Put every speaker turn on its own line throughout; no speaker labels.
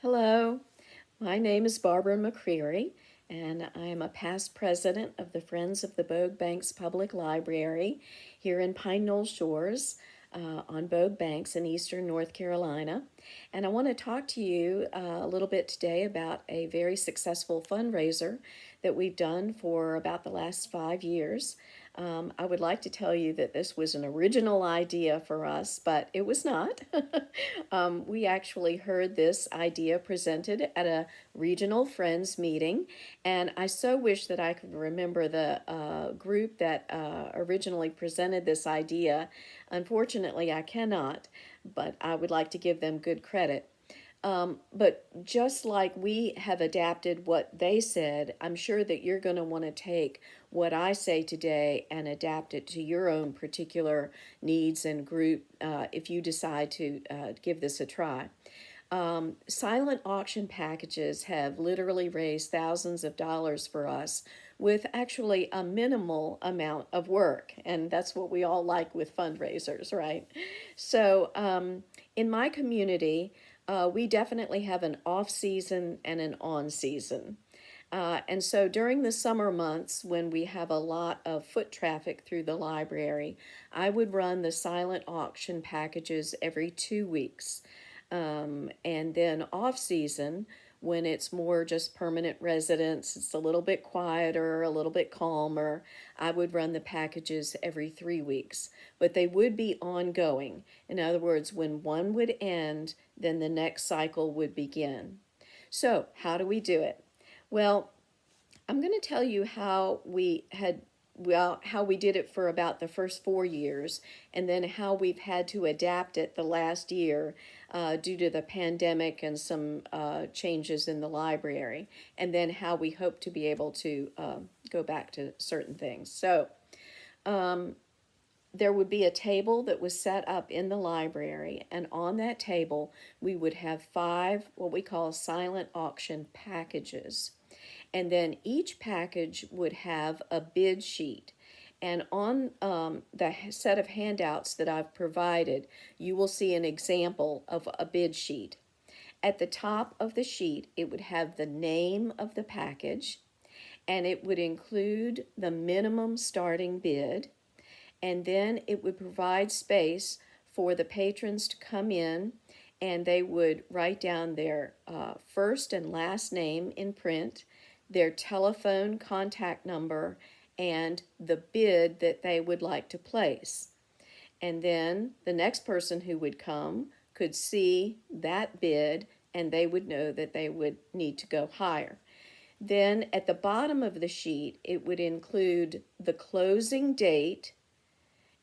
Hello, my name is Barbara McCreary, and I am a past president of the Friends of the Bogue Banks Public Library here in Pine Knoll Shores on Bogue Banks in eastern North Carolina. And I want to talk to you a little bit today about a very successful fundraiser that we've done for about the last 5 years. I would like to tell you that this was an original idea for us, but it was not. We actually heard this idea presented at a regional friends meeting, and I so wish that I could remember the group that originally presented this idea. Unfortunately, I cannot, but I would like to give them good credit. But just like we have adapted what they said, I'm sure that you're going to want to take what I say today and adapt it to your own particular needs and group if you decide to give this a try. Silent auction packages have literally raised thousands of dollars for us with actually a minimal amount of work. And that's what we all like with fundraisers, right? So in my community, we definitely have an off season and an on season. And so during the summer months, when we have a lot of foot traffic through the library, I would run the silent auction packages every 2 weeks. And then off season, when it's more just permanent residents, it's a little bit quieter, a little bit calmer, I would run the packages every 3 weeks. But they would be ongoing. In other words, when one would end, then the next cycle would begin. So, how do we do it? Well, I'm going to tell you how we did it for about the first 4 years, and then how we've had to adapt it the last year due to the pandemic and some changes in the library, and then how we hope to be able to go back to certain things. So there would be a table that was set up in the library, and on that table we would have 5 what we call silent auction packages. And then each package would have a bid sheet. And on the set of handouts that I've provided, you will see an example of a bid sheet. At the top of the sheet, it would have the name of the package, and it would include the minimum starting bid, and then it would provide space for the patrons to come in, and they would write down their first and last name in print, their telephone contact number, and the bid that they would like to place. And then the next person who would come could see that bid, and they would know that they would need to go higher. Then at the bottom of the sheet, it would include the closing date,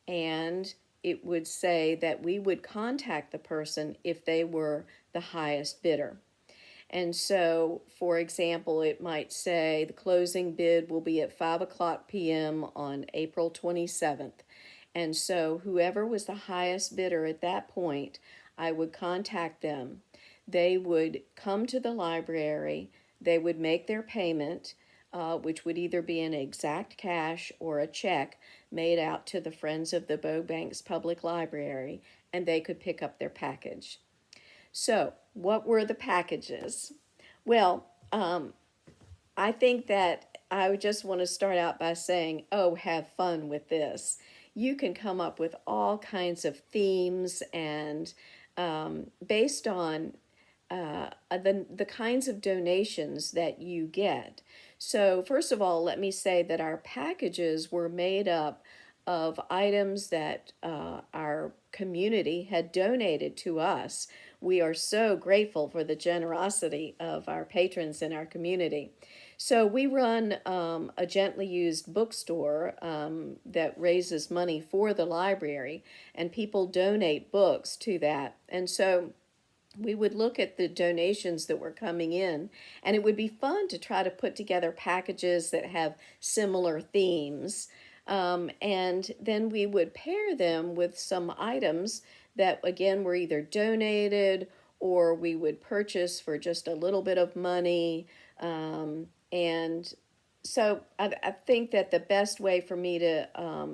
and it would say that we would contact the person if they were the highest bidder. And so, for example, it might say the closing bid will be at 5 o'clock p.m. on April 27th. And so whoever was the highest bidder at that point, I would contact them. They would come to the library, they would make their payment, which would either be in exact cash or a check made out to the Friends of the Bogue Banks Public Library, and they could pick up their package. So, what were the packages? Well, I think that I would just want to start out by saying, oh, have fun with this. You can come up with all kinds of themes and based on the kinds of donations that you get. So, first of all, let me say that our packages were made up of items that our community had donated to us. We are so grateful for the generosity of our patrons in our community. So we run a gently used bookstore that raises money for the library, and people donate books to that. And so we would look at the donations that were coming in, and it would be fun to try to put together packages that have similar themes. And then we would pair them with some items that, again, were either donated or we would purchase for just a little bit of money. And So I think that the best way for me to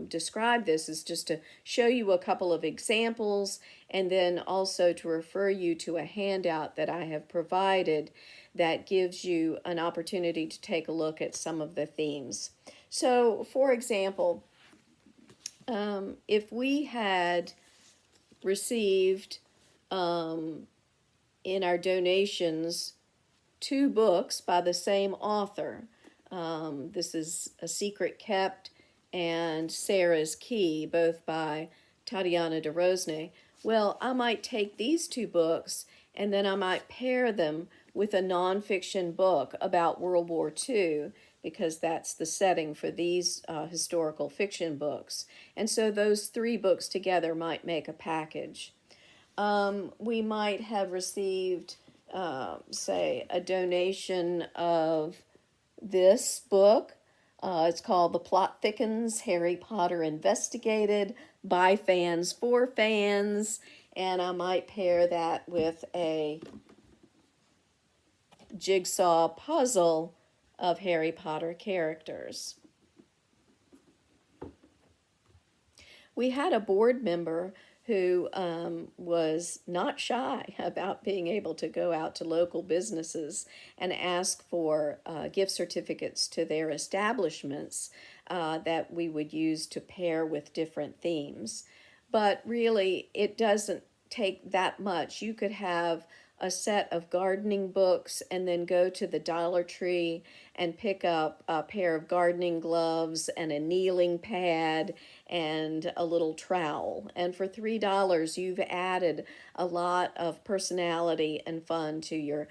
describe this is just to show you a couple of examples and then also to refer you to a handout that I have provided that gives you an opportunity to take a look at some of the themes. So, for example, if we had received in our donations 2 books by the same author. This is A Secret Kept and Sarah's Key, both by Tatiana de Rosnay. Well, I might take these 2 books and then I might pair them with a nonfiction book about World War II because that's the setting for these historical fiction books. And so those 3 books together might make a package. We might have received, say, a donation of this book. It's called The Plot Thickens, Harry Potter Investigated, by fans for fans. And I might pair that with a jigsaw puzzle of Harry Potter characters. We had a board member who was not shy about being able to go out to local businesses and ask for gift certificates to their establishments that we would use to pair with different themes. But really, it doesn't take that much. You could have a set of gardening books and then go to the Dollar Tree and pick up a pair of gardening gloves and a kneeling pad and a little trowel. And for $3, you've added a lot of personality and fun to your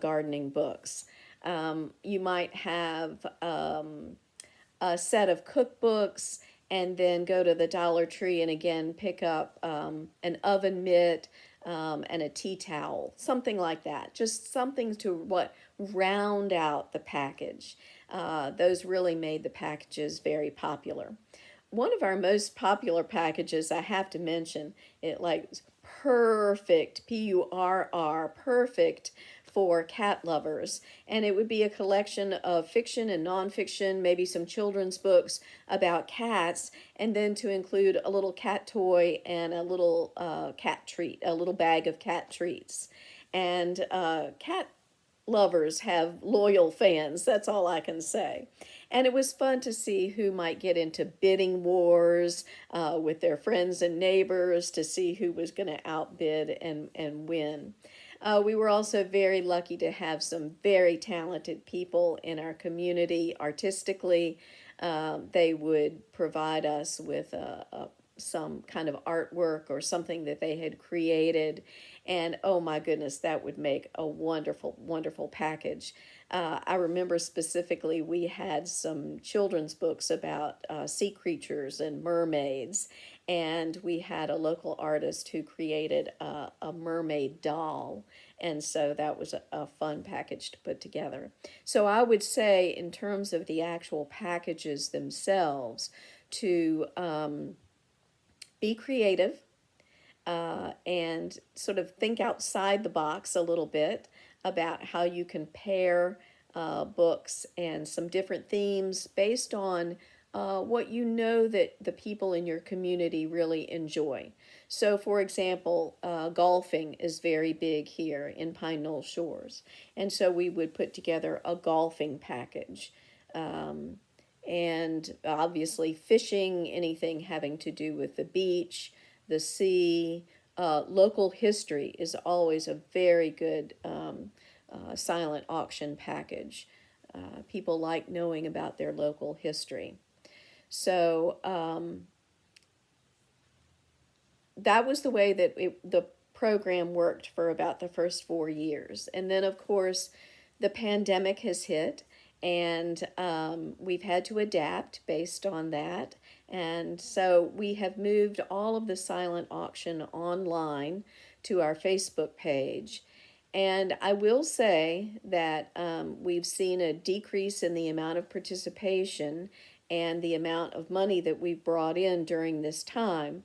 gardening books. You might have a set of cookbooks and then go to the Dollar Tree and again pick up an oven mitt and a tea towel, something like that. Just something to round out the package. Those really made the packages very popular. One of our most popular packages, I have to mention, it like perfect, P-U-R-R, perfect for cat lovers. And it would be a collection of fiction and nonfiction, maybe some children's books about cats, and then to include a little cat toy and a little cat treat, a little bag of cat treats. And cat lovers have loyal fans, that's all I can say. And it was fun to see who might get into bidding wars with their friends and neighbors to see who was going to outbid and win. We were also very lucky to have some very talented people in our community artistically. They would provide us with some kind of artwork or something that they had created. And oh my goodness, that would make a wonderful, wonderful package. I remember specifically we had some children's books about sea creatures and mermaids, and we had a local artist who created a mermaid doll, and so that was a fun package to put together. So I would say in terms of the actual packages themselves, to be creative and sort of think outside the box a little bit about how you can pair books and some different themes based on what you know that the people in your community really enjoy. So, for example, golfing is very big here in Pine Knoll Shores, and so we would put together a golfing package. And obviously fishing, anything having to do with the beach, the sea, local history is always a very good silent auction package. People like knowing about their local history. So that was the way that the program worked for about the first 4 years. And then, of course, the pandemic has hit, and we've had to adapt based on that. And so we have moved all of the silent auction online to our Facebook page. And I will say that we've seen a decrease in the amount of participation and the amount of money that we've brought in during this time.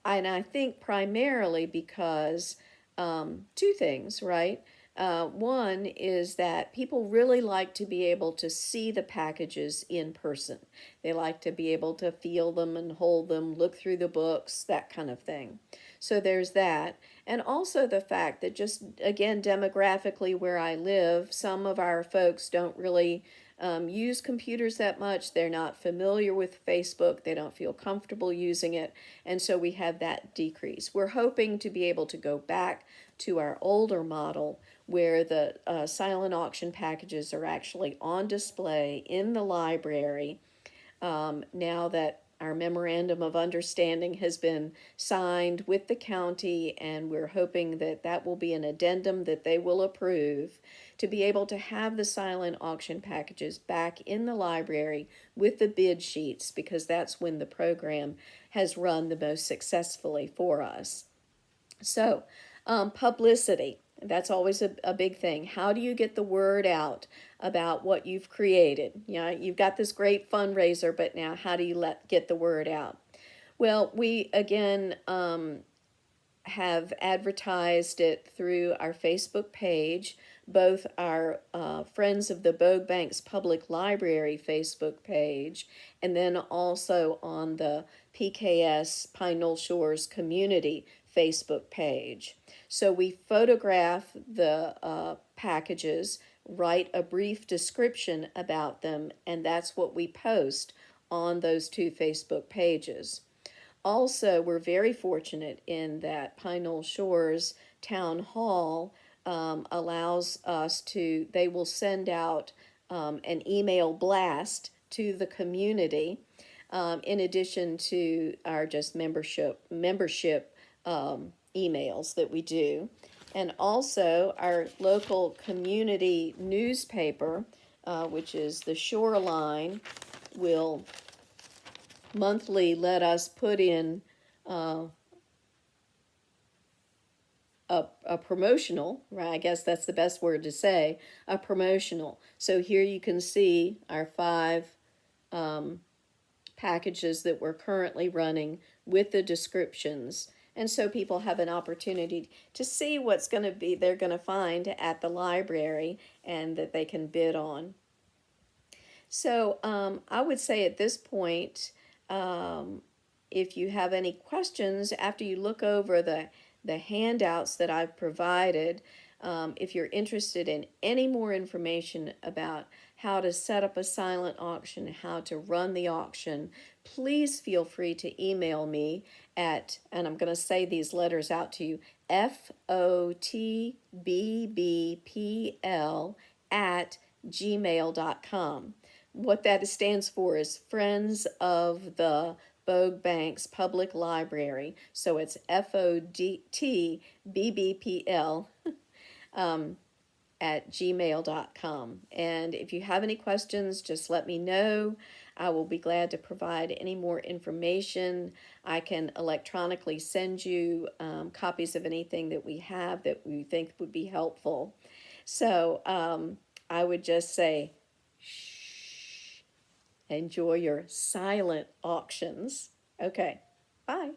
And I think primarily because 2 things, right? One is that people really like to be able to see the packages in person. They like to be able to feel them and hold them, look through the books, that kind of thing. So there's that. And also the fact that, just again, demographically where I live, some of our folks don't really use computers that much. They're not familiar with Facebook. They don't feel comfortable using it. And so we have that decrease. We're hoping to be able to go back to our older model where the silent auction packages are actually on display in the library, now that our memorandum of understanding has been signed with the county, and we're hoping that that will be an addendum that they will approve, to be able to have the silent auction packages back in the library with the bid sheets, because that's when the program has run the most successfully for us. So, publicity. That's always a big thing. How do you get the word out about what you've created? You know, you've got this great fundraiser, but now how do you get the word out? Well, we again have advertised it through our Facebook page, both our Friends of the Bogue Banks Public Library Facebook page, and then also on the PKS Pine Knoll Shores Community Facebook page. So we photograph the packages, write a brief description about them, and that's what we post on those two Facebook pages. Also, we're very fortunate in that Pine Knoll Shores Town Hall allows us to, they will send out an email blast to the community, in addition to our just membership emails that we do. And also our local community newspaper, which is the Shoreline, will monthly let us put in a promotional, right? I guess that's the best word to say, a promotional. So here you can see our 5 packages that we're currently running with the descriptions. And so people have an opportunity to see what's going to be, they're going to find at the library and that they can bid on. So I would say at this point, if you have any questions after you look over the handouts that I've provided, if you're interested in any more information about how to set up a silent auction, how to run the auction, please feel free to email me at, and I'm going to say these letters out to you, FONCPL@gmail.com. What that stands for is Friends of the Bogue Banks Public Library. So it's FONCPL at gmail.com. And if you have any questions, just let me know. I will be glad to provide any more information. I can electronically send you copies of anything that we have that we think would be helpful. So I would just say, shh, enjoy your silent auctions. Okay, bye.